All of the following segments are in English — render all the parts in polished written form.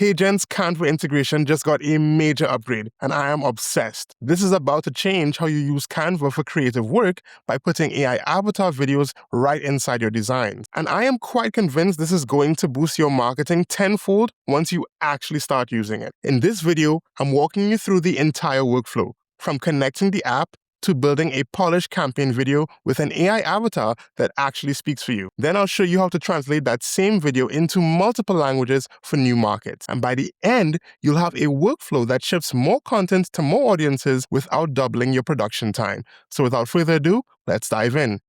HeyGen's Canva integration just got a major upgrade, and I am obsessed. This is about to change how you use Canva for creative work by putting AI avatar videos right inside your designs. And I am quite convinced this is going to boost your marketing tenfold once you actually start using it. In this video, I'm walking you through the entire workflow, from connecting the app to building a polished campaign video with an AI avatar that actually speaks for you. Then I'll show you how to translate that same video into multiple languages for new markets. And by the end, you'll have a workflow that ships more content to more audiences without doubling your production time. So without further ado, let's dive in.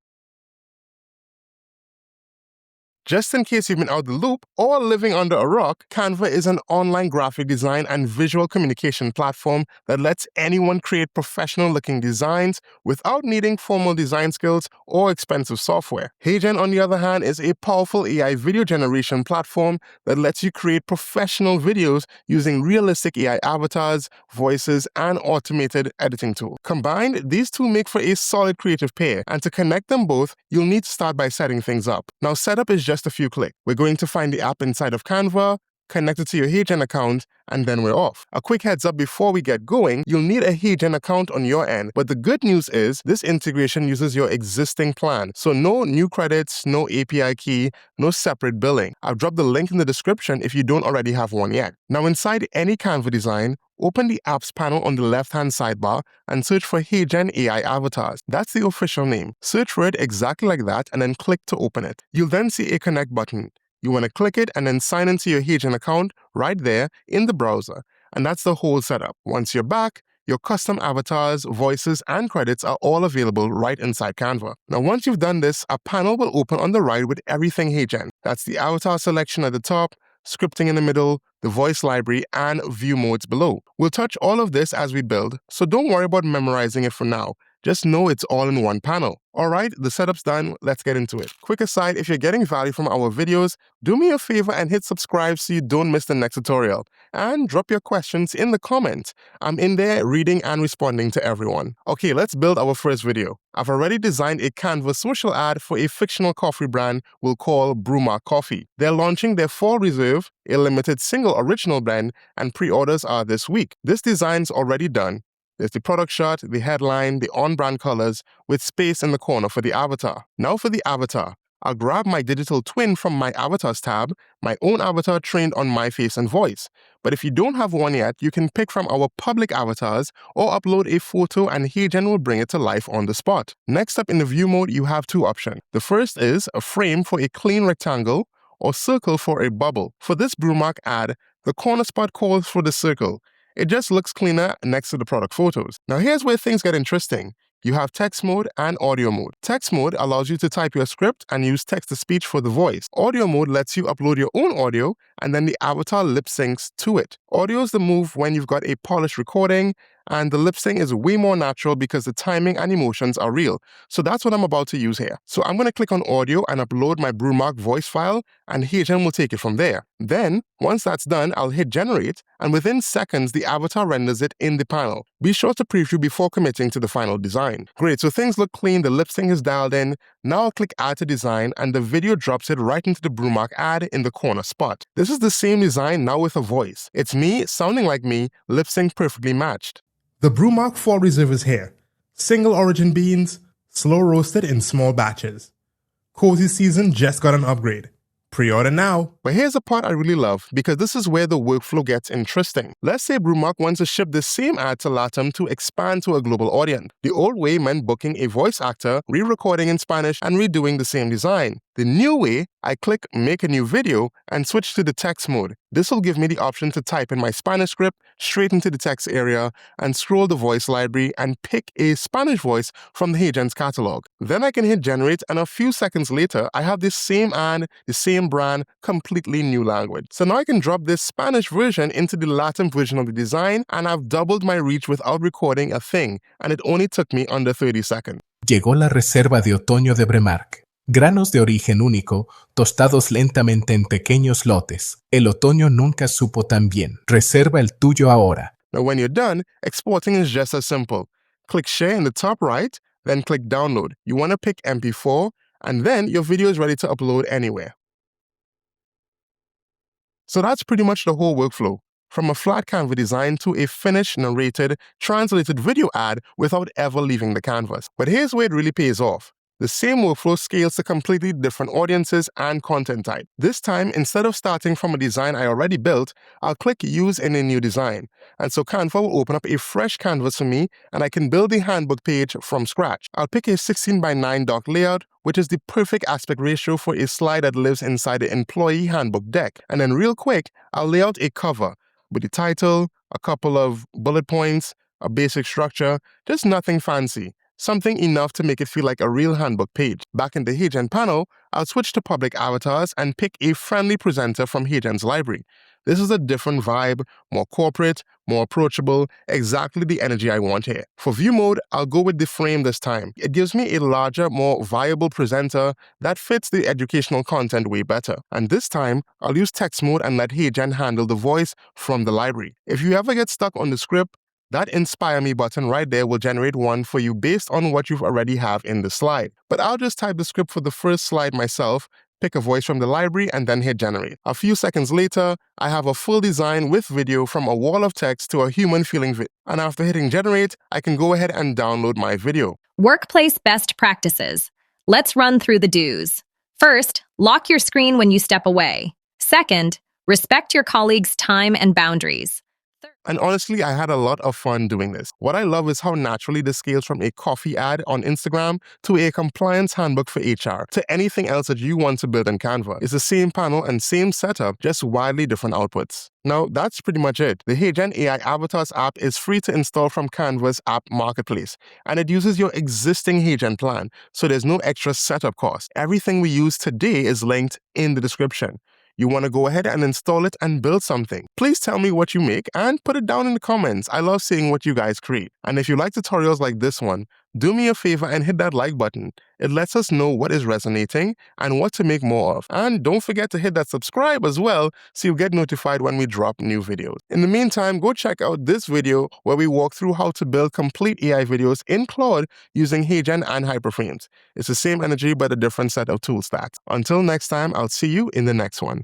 Just in case you've been out the loop or living under a rock, Canva is an online graphic design and visual communication platform that lets anyone create professional-looking designs without needing formal design skills or expensive software. HeyGen, on the other hand, is a powerful AI video generation platform that lets you create professional videos using realistic AI avatars, voices, and automated editing tools. Combined, these two make for a solid creative pair, and to connect them both, you'll need to start by setting things up. Now, setup is just a few clicks. We're going to find the app inside of Canva, connect it to your HeyGen account, and then we're off. A quick heads up before we get going, you'll need a HeyGen account on your end, but the good news is this integration uses your existing plan. So no new credits, no API key, no separate billing. I've dropped the link in the description if you don't already have one yet. Now inside any Canva design, open the apps panel on the left-hand sidebar and search for HeyGen AI Avatars. That's the official name. Search for it exactly like that and then click to open it. You'll then see a connect button. You want to click it and then sign into your HeyGen account right there in the browser. And that's the whole setup. Once you're back, your custom avatars, voices, and credits are all available right inside Canva. Now, once you've done this, a panel will open on the right with everything HeyGen. That's the avatar selection at the top, scripting in the middle, the voice library, and view modes below. We'll touch all of this as we build, so don't worry about memorizing it for now. Just know it's all in one panel. Alright, the setup's done, let's get into it. Quick aside, if you're getting value from our videos, do me a favor and hit subscribe so you don't miss the next tutorial. And drop your questions in the comments. I'm in there reading and responding to everyone. Okay, let's build our first video. I've already designed a Canva social ad for a fictional coffee brand we'll call Brewmark Coffee. They're launching their Fall Reserve, a limited single original blend, and pre-orders are this week. This design's already done. There's the product shot, the headline, the on-brand colors, with space in the corner for the avatar. Now for the avatar. I'll grab my digital twin from my avatars tab, my own avatar trained on my face and voice. But if you don't have one yet, you can pick from our public avatars or upload a photo and HeyGen will bring it to life on the spot. Next up in the view mode, you have two options. The first is a frame for a clean rectangle or circle for a bubble. For this Brewmark ad, the corner spot calls for the circle. It just looks cleaner next to the product photos. Now here's where things get interesting. You have text mode and audio mode. Text mode allows you to type your script and use text-to-speech for the voice. Audio mode lets you upload your own audio and then the avatar lip syncs to it. Audio is the move when you've got a polished recording, and the lip sync is way more natural because the timing and emotions are real. So that's what I'm about to use here. So I'm going to click on audio and upload my Brewmark voice file, and HeyGen will take it from there. Then, once that's done, I'll hit generate, and within seconds, the avatar renders it in the panel. Be sure to preview before committing to the final design. Great, so things look clean, the lip sync is dialed in. Now I'll click add to design, and the video drops it right into the Brewmark ad in the corner spot. This is the same design now with a voice. It's me, sounding like me, lip sync perfectly matched. The Brewmark Fall Reserve is here. Single origin beans, slow roasted in small batches. Cozy season just got an upgrade. Pre-order now. But here's the part I really love, because this is where the workflow gets interesting. Let's say Brewmark wants to ship the same ad to LATAM to expand to a global audience. The old way meant booking a voice actor, re-recording in Spanish, and redoing the same design. The new way, I click Make a New Video and switch to the text mode. This will give me the option to type in my Spanish script straight into the text area and scroll the voice library and pick a Spanish voice from the HeyGen's catalog. Then I can hit generate, and a few seconds later, I have this same ad, the same brand, completely new language. So now I can drop this Spanish version into the Latin version of the design, and I've doubled my reach without recording a thing, and it only took me under 30 seconds. Llegó la reserva de otoño de Brewmark. Granos de origen único, tostados lentamente en pequeños lotes. El otoño nunca supo tan bien. Reserva el tuyo ahora. Now when you're done, exporting is just as simple. Click share in the top right, then click download. You want to pick MP4, and then your video is ready to upload anywhere. So that's pretty much the whole workflow. From a flat Canva design to a finished, narrated, translated video ad without ever leaving the canvas. But here's where it really pays off. The same workflow scales to completely different audiences and content type. This time, instead of starting from a design I already built, I'll click Use in a new design. And so Canva will open up a fresh canvas for me, and I can build the handbook page from scratch. I'll pick a 16:9 doc layout, which is the perfect aspect ratio for a slide that lives inside the employee handbook deck. And then real quick, I'll lay out a cover with the title, a couple of bullet points, a basic structure, just nothing fancy. Something enough to make it feel like a real handbook page. Back in the HeyGen panel, I'll switch to public avatars and pick a friendly presenter from HeyGen's library. This is a different vibe, more corporate, more approachable, exactly the energy I want here. For view mode, I'll go with the frame this time. It gives me a larger, more viable presenter that fits the educational content way better. And this time, I'll use text mode and let HeyGen handle the voice from the library. If you ever get stuck on the script, that Inspire Me button right there will generate one for you based on what you already have in the slide. But I'll just type the script for the first slide myself, pick a voice from the library, and then hit generate. A few seconds later, I have a full design with video from a wall of text to a human feeling video. And after hitting generate, I can go ahead and download my video. Workplace best practices. Let's run through the do's. First, lock your screen when you step away. Second, respect your colleagues' time and boundaries. And honestly, I had a lot of fun doing this. What I love is how naturally this scales from a coffee ad on Instagram to a compliance handbook for HR to anything else that you want to build in Canva. It's the same panel and same setup, just wildly different outputs. Now, that's pretty much it. The HeyGen AI Avatars app is free to install from Canva's app marketplace, and it uses your existing HeyGen plan, so there's no extra setup cost. Everything we use today is linked in the description. You want to go ahead and install it and build something. Please tell me what you make and put it down in the comments. I love seeing what you guys create. And if you like tutorials like this one, do me a favor and hit that like button. It lets us know what is resonating and what to make more of. And don't forget to hit that subscribe as well so you get notified when we drop new videos. In the meantime, go check out this video where we walk through how to build complete AI videos in Claude using HeyGen and Hyperframes. It's the same energy but a different set of tool stacks. Until next time, I'll see you in the next one.